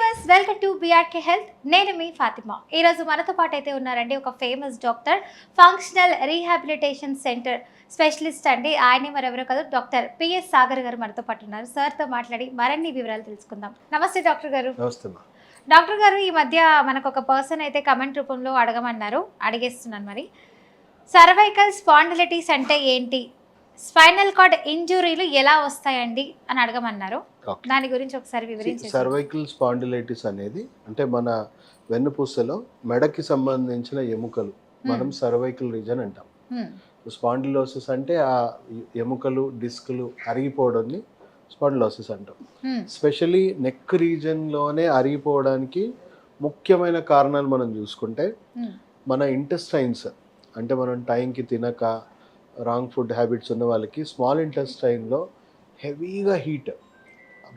Viewers welcome to BRK health. నేను మీ ఫాతిమా. ఈరోజు మనతో పాటు అయితే ఉన్నారండి ఒక famous doctor, functional rehabilitation centre specialist అండి. ఆయనే మరెవరో కాదు, డాక్టర్ పిఎస్ సాగర్ గారు మనతో పాటు ఉన్నారు. సార్తో మాట్లాడి మరిన్ని వివరాలు తెలుసుకుందాం. నమస్తే డాక్టర్ గారు. నమస్తే. డాక్టర్ గారు, ఈ మధ్య మనకు ఒక పర్సన్ అయితే కమెంట్ రూపంలో అడగమన్నారు, అడిగేస్తున్నాను. మరి సర్వైకల్ స్పాండిలైటిస్ అంటే ఏంటి, స్పైనల్ కార్డ్ ఇంజురీలు ఎలా వస్తాయండి అని అడగమన్నారు. దాని గురించి ఒకసారి వివరించండి. సర్వైకల్ స్పాండిలైటిస్ అనేది అంటే మన వెన్నుపూసలో మెడకి సంబంధించిన ఎముకలు మనం సర్వైకల్ రీజన్ అంటాం. స్పాండిలోసిస్ అంటే ఆ ఎముకలు డిస్కులు అరిగిపోవడాన్ని స్పాండిలోసిస్ అంటాం. స్పెషలీ నెక్ రీజన్లోనే అరిగిపోవడానికి ముఖ్యమైన కారణాలు మనం చూసుకుంటే మన ఇంటెస్టైన్స్ అంటే మనం టైంకి తినక రాంగ్ ఫుడ్ హ్యాబిట్స్ ఉన్న వాళ్ళకి స్మాల్ ఇంటెస్టైన్లో హెవీగా హీట్,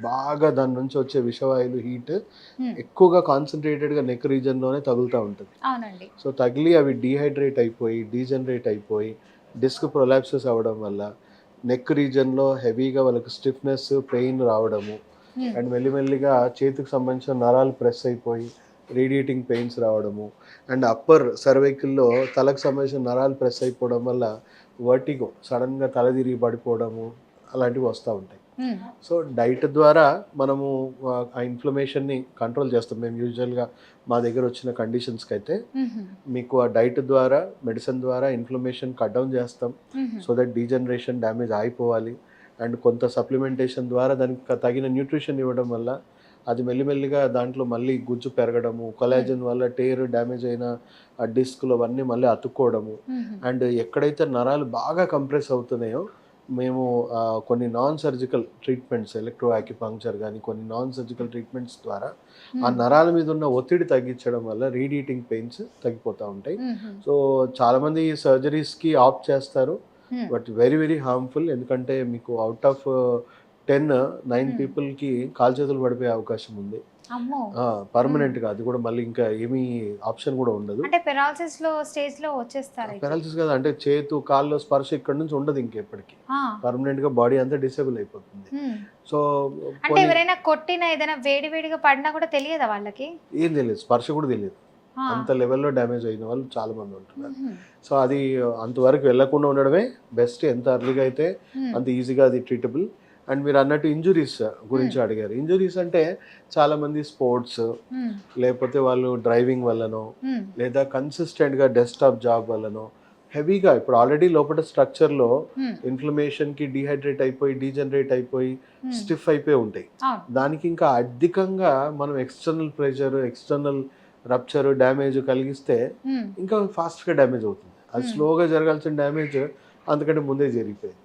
బాగా దాని నుంచి వచ్చే విషవాయువులు హీట్ ఎక్కువగా కాన్సన్ట్రేటెడ్గా నెక్ రీజన్లోనే తగులుతూ ఉంటుంది. సో తగిలి అవి డీహైడ్రేట్ అయిపోయి డీజనరేట్ అయిపోయి డిస్క్ ప్రొలాప్సెస్ అవ్వడం వల్ల నెక్ రీజన్లో హెవీగా వాళ్ళకి స్టిఫ్నెస్ పెయిన్ రావడము అండ్ మెల్లిమెల్లిగా చేతికి సంబంధించిన నరాలు ప్రెస్ అయిపోయి రేడియేటింగ్ పెయిన్స్ రావడము అండ్ అప్పర్ సర్వైకల్లో తలకు సంబంధించిన నరాలు ప్రెస్ అయిపోవడం వల్ల వర్టిగో, సడన్గా తల తిరిగి పడిపోవడము అలాంటివి వస్తూ ఉంటాయి. సో డైట్ ద్వారా మనము ఆ ఇన్ఫ్లమేషన్ని కంట్రోల్ చేస్తాం. మేము యూజువల్గా మా దగ్గర వచ్చిన కండిషన్స్కి అయితే మీకు ఆ డైట్ ద్వారా మెడిసిన్ ద్వారా ఇన్ఫ్లమేషన్ కట్ డౌన్ చేస్తాం. సో దట్ డీజనరేషన్ డ్యామేజ్ అయిపోవాలి అండ్ కొంత సప్లిమెంటేషన్ ద్వారా దానికి తగిన న్యూట్రిషన్ ఇవ్వడం వల్ల అది మెల్లిమెల్లిగా దాంట్లో మళ్ళీ గుజ్జు పెరగడము, కొలాజన్ వల్ల టేర్ డ్యామేజ్ అయిన ఆ డిస్క్లు అవన్నీ మళ్ళీ అతుక్కోవడము అండ్ ఎక్కడైతే నరాలు బాగా కంప్రెస్ అవుతున్నాయో మేము కొన్ని non surgical treatments, electro acupuncture కానీ కొన్ని నాన్ సర్జికల్ ట్రీట్మెంట్స్ ద్వారా ఆ నరాల మీద ఉన్న ఒత్తిడి తగ్గించడం వల్ల రేడియేటింగ్ పెయిన్స్ తగ్గిపోతూ ఉంటాయి. సో చాలామంది సర్జరీస్కి ఆప్ట్ చేస్తారు, బట్ వెరీ వెరీ హార్మ్ఫుల్. ఎందుకంటే మీకు అవుట్ ఆఫ్ 9 పీపుల్కి కాలు చేతులు పడిపోయే అవకాశం ఉంది పర్మనెంట్గా. అది కూడా మళ్ళీ ఇంకా ఏమీ ఆప్షన్ కూడా ఉండదు. పెరాలసిస్ కదా, అంటే చేతు కాల్లో స్పర్శ ఇక్కడ నుంచి ఉండదు ఇంకెప్పటికీ. పర్మనెంట్గా బాడీ అంతా డిసేబుల్ అయిపోతుంది. సో ఎవరైనా కొట్టిన ఏదైనా వేడివేడిగా పడినా కూడా తెలియదా వాళ్ళకి? ఏం తెలియదు, స్పర్శ కూడా తెలియదు. అంత లెవెల్లో డ్యామేజ్ అయిన వాళ్ళు చాలా మంది ఉంటున్నారు. సో అది అంతవరకు వెళ్లకుండా ఉండడమే బెస్ట్. ఎంత అర్లీగా అయితే అంత ఈజీగా అది ట్రీటబుల్. అండ్ మీరు అన్నట్టు ఇంజురీస్ గురించి అడిగారు. ఇంజురీస్ అంటే చాలా మంది స్పోర్ట్స్ లేకపోతే వాళ్ళు డ్రైవింగ్ వల్లనో లేదా కన్సిస్టెంట్గా డెస్క్టాప్ జాబ్ వల్లనో హెవీగా ఇప్పుడు ఆల్రెడీ లోపల స్ట్రక్చర్లో ఇన్ఫ్లమేషన్కి డీహైడ్రేట్ అయిపోయి డీజనరేట్ అయిపోయి స్టిఫ్ అయిపోయి ఉంటాయి. దానికి ఇంకా అధికంగా మనం external pressure, external rupture, damage కలిగిస్తే ఇంకా ఫాస్ట్గా డ్యామేజ్ అవుతుంది. అది స్లోగా జరగాల్సిన డ్యామేజ్ అంతకంటే ముందే జరిగిపోయింది.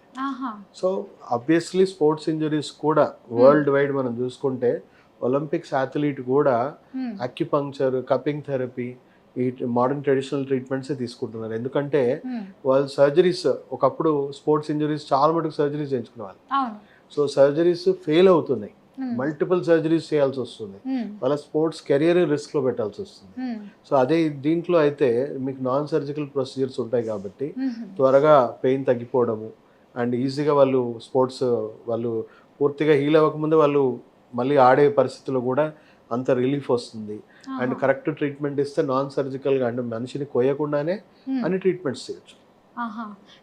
సో ఆబ్వియస్లీ స్పోర్ట్స్ ఇంజరీస్ కూడా వరల్డ్ వైడ్ మనం చూసుకుంటే ఒలింపిక్స్ అథ్లీట్ కూడా అక్యుపంక్చర్, కపింగ్ థెరపీ, ఈ మోడర్న్ ట్రెడిషనల్ ట్రీట్మెంట్స్ తీసుకుంటున్నారు. ఎందుకంటే వాళ్ళు సర్జరీస్, ఒకప్పుడు స్పోర్ట్స్ ఇంజరీస్ చాలా మటుకు సర్జరీస్ చేయించుకునేవాళ్ళు. సో సర్జరీస్ ఫెయిల్ అవుతున్నాయి, మల్టిపుల్ సర్జరీస్ చేయాల్సి వస్తుంది, వాళ్ళ స్పోర్ట్స్ కెరియర్ రిస్క్లో పెట్టాల్సి వస్తుంది. సో అదే దీంట్లో అయితే మీకు నాన్ సర్జికల్ ప్రొసీజర్స్ ఉంటాయి కాబట్టి త్వరగా పెయిన్ తగ్గిపోవడము అండ్ ఈజీగా వాళ్ళు స్పోర్ట్స్ వాళ్ళు పూర్తిగా హీల్ అవ్వకముందే వాళ్ళు మళ్ళీ ఆడే పరిస్థితుల్లో కూడా అంత రిలీఫ్ వస్తుంది. అండ్ కరెక్ట్ ట్రీట్మెంట్ ఇస్తే నాన్ సర్జికల్గా అంటే మనిషిని కోయకుండానే అన్ని ట్రీట్మెంట్స్ చేయొచ్చు.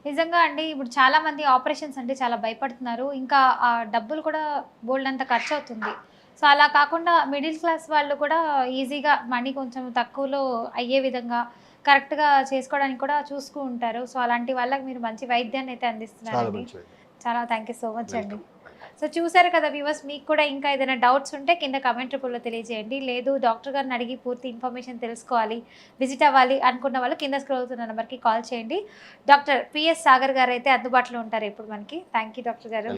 నిజంగా అండి, ఇప్పుడు చాలా మంది ఆపరేషన్స్ అంటే చాలా భయపడుతున్నారు. ఇంకా ఆ డబ్బులు కూడా బోల్డ్ అంత ఖర్చు అవుతుంది. సో అలా కాకుండా మిడిల్ క్లాస్ వాళ్ళు కూడా ఈజీగా మనీ కొంచెం తక్కువలో అయ్యే విధంగా కరెక్ట్గా చేసుకోవడానికి కూడా చూసుకుంటూ ఉంటారు. సో అలాంటి వాళ్ళకి మీరు మంచి వైద్యాన్ని అయితే అందిస్తున్నారండి. చాలా థ్యాంక్ యూ సో మచ్ అండి. సో చూసారు కదా వ్యూవర్స్, మీకు కూడా ఇంకా ఏదైనా డౌట్స్ ఉంటే కింద కమెంట్ రూపంలో తెలియజేయండి. లేదు డాక్టర్ గారిని అడిగి పూర్తి ఇన్ఫర్మేషన్ తెలుసుకోవాలి, విజిట్ అవ్వాలి అనుకున్న వాళ్ళు కింద స్క్రోల్ అవుతున్న నెంబర్కి కాల్ చేయండి. డాక్టర్ పిఎస్ సాగర్ గారు అయితే అందుబాటులో ఉంటారు ఇప్పుడు మనకి. థ్యాంక్ యూ డాక్టర్ గారు.